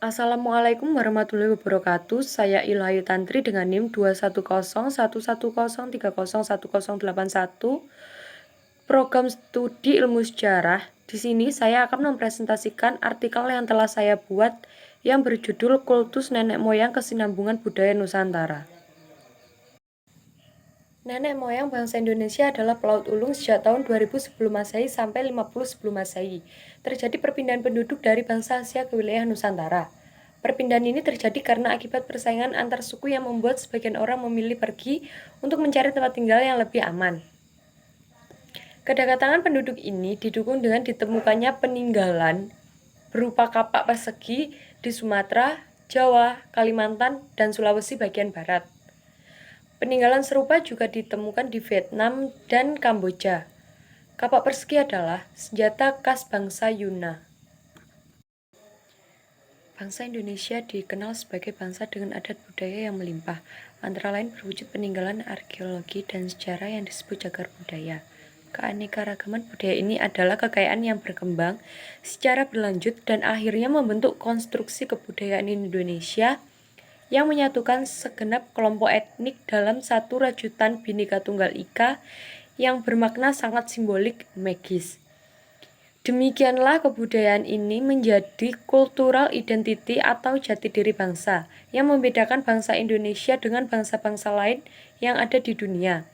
Assalamualaikum warahmatullahi wabarakatuh. Saya Ilhayu Tantri dengan NIM 2101113010181. Program studi ilmu sejarah. Di sini saya akan mempresentasikan artikel yang telah saya buat yang berjudul Kultus Nenek Moyang Kesinambungan Budaya Nusantara. Nenek moyang bangsa Indonesia adalah pelaut ulung sejak tahun 2000 sebelum Masehi sampai 50 sebelum Masehi. Terjadi perpindahan penduduk dari bangsa Asia ke wilayah Nusantara. Perpindahan ini terjadi karena akibat persaingan antar suku yang membuat sebagian orang memilih pergi untuk mencari tempat tinggal yang lebih aman. Kedatangan penduduk ini didukung dengan ditemukannya peninggalan berupa kapak persegi di Sumatera, Jawa, Kalimantan, dan Sulawesi bagian barat. Peninggalan serupa juga ditemukan di Vietnam dan Kamboja. Kapak persegi adalah senjata khas bangsa Yuna. Bangsa Indonesia dikenal sebagai bangsa dengan adat budaya yang melimpah, antara lain berwujud peninggalan arkeologi dan sejarah yang disebut cagar budaya. Keanekaragaman budaya ini adalah kekayaan yang berkembang secara berlanjut dan akhirnya membentuk konstruksi kebudayaan Indonesia yang menyatukan segenap kelompok etnik dalam satu rajutan Bhinneka Tunggal Ika yang bermakna sangat simbolik magis. Demikianlah kebudayaan ini menjadi cultural identity atau jati diri bangsa yang membedakan bangsa Indonesia dengan bangsa-bangsa lain yang ada di dunia.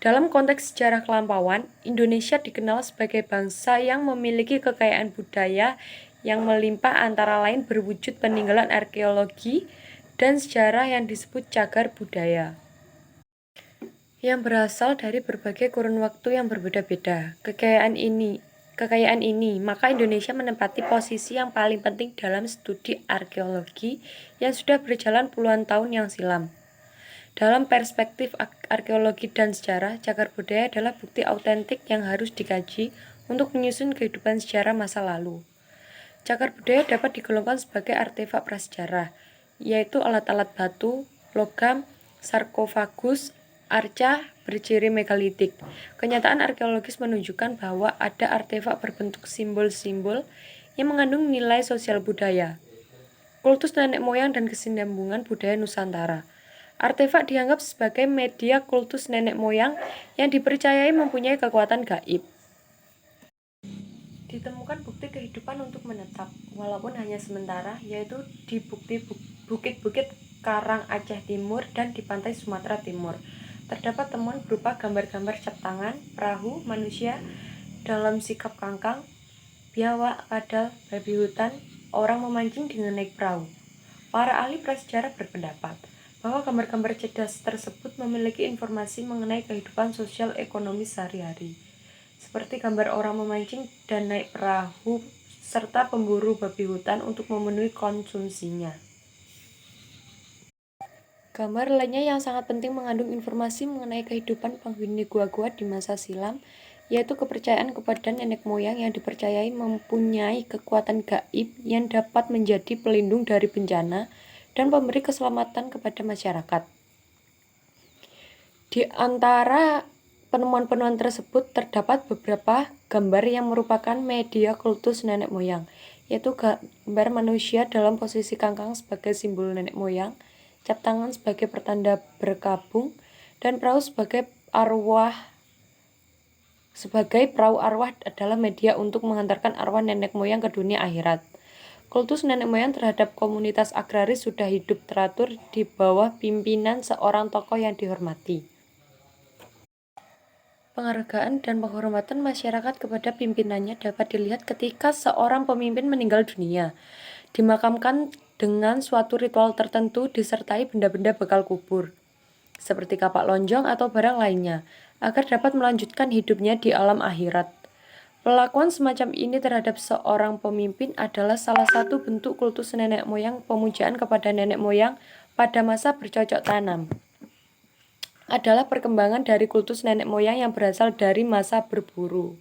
Dalam konteks sejarah kelampauan, Indonesia dikenal sebagai bangsa yang memiliki kekayaan budaya yang melimpah antara lain berwujud peninggalan arkeologi dan sejarah yang disebut cagar budaya, yang berasal dari berbagai kurun waktu yang berbeda-beda. Kekayaan ini, maka Indonesia menempati posisi yang paling penting dalam studi arkeologi yang sudah berjalan puluhan tahun yang silam. Dalam perspektif arkeologi dan sejarah, cagar budaya adalah bukti autentik yang harus dikaji untuk menyusun kehidupan sejarah masa lalu. Cagar budaya dapat digolongkan sebagai artefak prasejarah, yaitu alat-alat batu, logam, sarkofagus, arca berciri megalitik. Kenyataan arkeologis menunjukkan bahwa ada artefak berbentuk simbol-simbol yang mengandung nilai sosial budaya. Kultus nenek moyang dan kesinambungan budaya Nusantara. Artefak dianggap sebagai media kultus nenek moyang yang dipercayai mempunyai kekuatan gaib. Ditemukan bukti kehidupan untuk menetap, walaupun hanya sementara, yaitu di bukit-bukit Karang Aceh Timur dan di pantai Sumatera Timur. Terdapat temuan berupa gambar-gambar cap tangan, perahu, manusia dalam sikap kangkang, biawak, kadal, babi hutan, orang memancing dengan naik perahu. Para ahli prasejarah berpendapat bahwa gambar-gambar cerdas tersebut memiliki informasi mengenai kehidupan sosial ekonomi sehari-hari, seperti gambar orang memancing dan naik perahu serta pemburu babi hutan untuk memenuhi konsumsinya. Gambar lainnya yang sangat penting mengandung informasi mengenai kehidupan penghuni gua-gua di masa silam, yaitu kepercayaan kepada nenek moyang yang dipercayai mempunyai kekuatan gaib yang dapat menjadi pelindung dari bencana dan pemberi keselamatan kepada masyarakat. Di antara penemuan-penemuan tersebut terdapat beberapa gambar yang merupakan media kultus nenek moyang, yaitu gambar manusia dalam posisi kangkang sebagai simbol nenek moyang, cap tangan sebagai pertanda berkabung, dan perahu sebagai perahu arwah adalah media untuk menghantarkan arwah nenek moyang ke dunia akhirat. Kultus nenek moyang terhadap komunitas agraris sudah hidup teratur di bawah pimpinan seorang tokoh yang dihormati. Penghargaan dan penghormatan masyarakat kepada pimpinannya dapat dilihat ketika seorang pemimpin meninggal dunia, dimakamkan dengan suatu ritual tertentu disertai benda-benda bekal kubur, seperti kapak lonjong atau barang lainnya, agar dapat melanjutkan hidupnya di alam akhirat. Perlakuan semacam ini terhadap seorang pemimpin adalah salah satu bentuk kultus nenek moyang. Pemujaan kepada nenek moyang pada masa bercocok tanam adalah perkembangan dari kultus nenek moyang yang berasal dari masa berburu,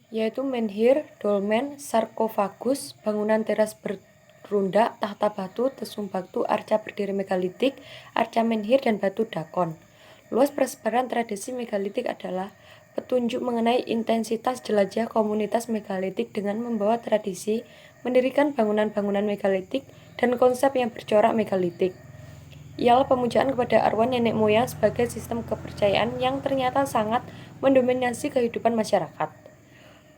yaitu menhir, dolmen, sarkofagus, bangunan teras berundak, tahta batu, tesung batu, arca berdiri megalitik, arca menhir, dan batu dakon. Luas persebaran tradisi megalitik adalah petunjuk mengenai intensitas jelajah komunitas megalitik dengan membawa tradisi, mendirikan bangunan-bangunan megalitik, dan konsep yang bercorak megalitik. Ialah pemujaan kepada arwah nenek moyang sebagai sistem kepercayaan yang ternyata sangat mendominasi kehidupan masyarakat.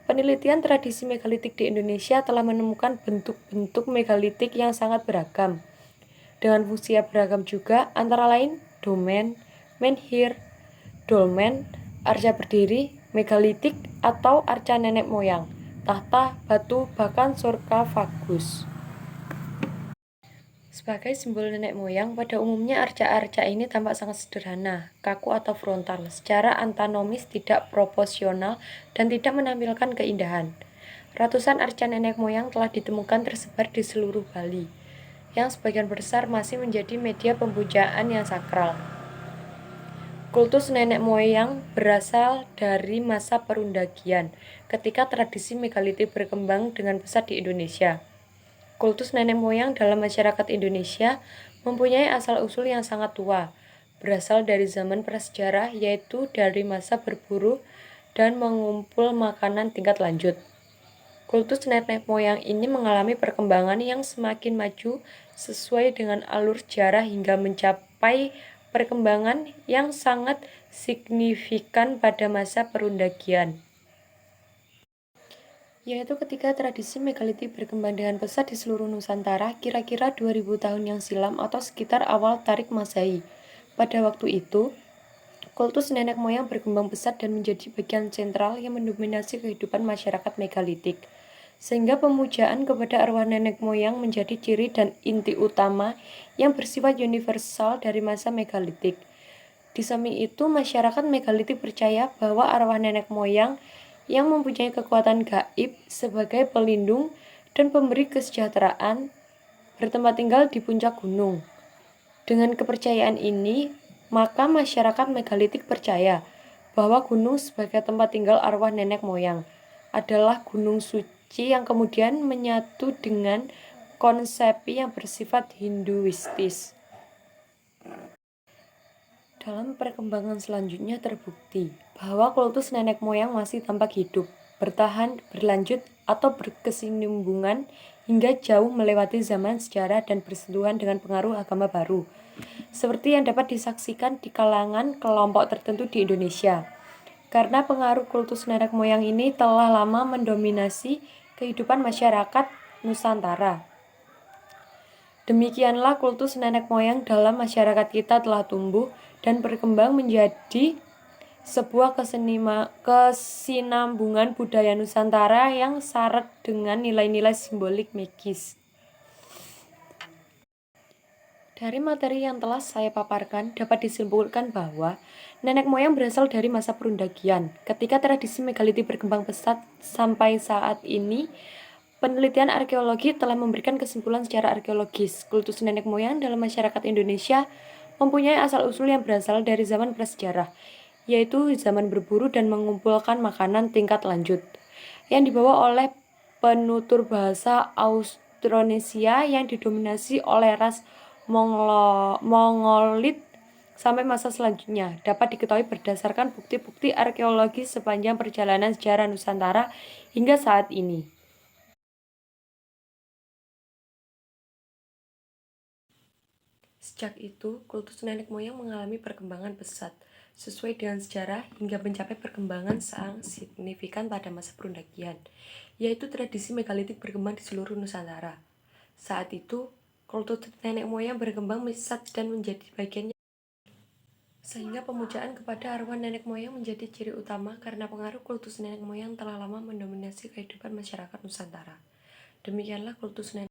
Penelitian tradisi megalitik di Indonesia telah menemukan bentuk-bentuk megalitik yang sangat beragam, dengan fungsi yang beragam juga, antara lain domen, menhir, dolmen, arca berdiri, megalitik atau arca nenek moyang, tahta, batu, bahkan sarkofagus. Sebagai simbol nenek moyang, pada umumnya arca-arca ini tampak sangat sederhana, kaku atau frontal, secara antinomis tidak proporsional dan tidak menampilkan keindahan. Ratusan arca nenek moyang telah ditemukan tersebar di seluruh Bali, yang sebagian besar masih menjadi media pemujaan yang sakral. Kultus nenek moyang berasal dari masa perundagian, ketika tradisi megalitik berkembang dengan pesat di Indonesia. Kultus nenek moyang dalam masyarakat Indonesia mempunyai asal-usul yang sangat tua, berasal dari zaman prasejarah, yaitu dari masa berburu dan mengumpul makanan tingkat lanjut. Kultus nenek moyang ini mengalami perkembangan yang semakin maju sesuai dengan alur sejarah hingga mencapai perkembangan yang sangat signifikan pada masa perundagian, yaitu ketika tradisi megalitik berkembang dengan pesat di seluruh Nusantara kira-kira 2000 tahun yang silam atau sekitar awal Tarik Masehi. Pada waktu itu, kultus nenek moyang berkembang pesat dan menjadi bagian sentral yang mendominasi kehidupan masyarakat megalitik, sehingga pemujaan kepada arwah nenek moyang menjadi ciri dan inti utama yang bersifat universal dari masa megalitik. Di samping itu, masyarakat megalitik percaya bahwa arwah nenek moyang yang mempunyai kekuatan gaib sebagai pelindung dan pemberi kesejahteraan bertempat tinggal di puncak gunung. Dengan kepercayaan ini, maka masyarakat megalitik percaya bahwa gunung sebagai tempat tinggal arwah nenek moyang adalah gunung suci yang kemudian menyatu dengan konsep yang bersifat Hinduistis. Dalam perkembangan selanjutnya terbukti bahwa kultus nenek moyang masih tampak hidup, bertahan, berlanjut, atau berkesinambungan hingga jauh melewati zaman sejarah dan bersentuhan dengan pengaruh agama baru, seperti yang dapat disaksikan di kalangan kelompok tertentu di Indonesia. Karena pengaruh kultus nenek moyang ini telah lama mendominasi kehidupan masyarakat Nusantara. Demikianlah kultus nenek moyang dalam masyarakat kita telah tumbuh dan berkembang menjadi sebuah kesinambungan budaya Nusantara yang syarat dengan nilai-nilai simbolik magis. Dari materi yang telah saya paparkan, dapat disimpulkan bahwa nenek moyang berasal dari masa perundagian. Ketika tradisi megalitik berkembang pesat sampai saat ini, penelitian arkeologi telah memberikan kesimpulan secara arkeologis. Kultus nenek moyang dalam masyarakat Indonesia mempunyai asal-usul yang berasal dari zaman prasejarah, yaitu zaman berburu dan mengumpulkan makanan tingkat lanjut, yang dibawa oleh penutur bahasa Austronesia yang didominasi oleh ras Mongolit sampai masa selanjutnya. Dapat diketahui berdasarkan bukti-bukti arkeologi sepanjang perjalanan sejarah Nusantara hingga saat ini. Sejak itu, kultus nenek moyang mengalami perkembangan pesat sesuai dengan sejarah hingga mencapai perkembangan sangat signifikan pada masa perundagian, yaitu tradisi megalitik berkembang di seluruh Nusantara. Saat itu, kultus nenek moyang berkembang pesat dan menjadi bagiannya, sehingga pemujaan kepada arwah nenek moyang menjadi ciri utama karena pengaruh kultus nenek moyang telah lama mendominasi kehidupan masyarakat Nusantara. Demikianlah kultus nenek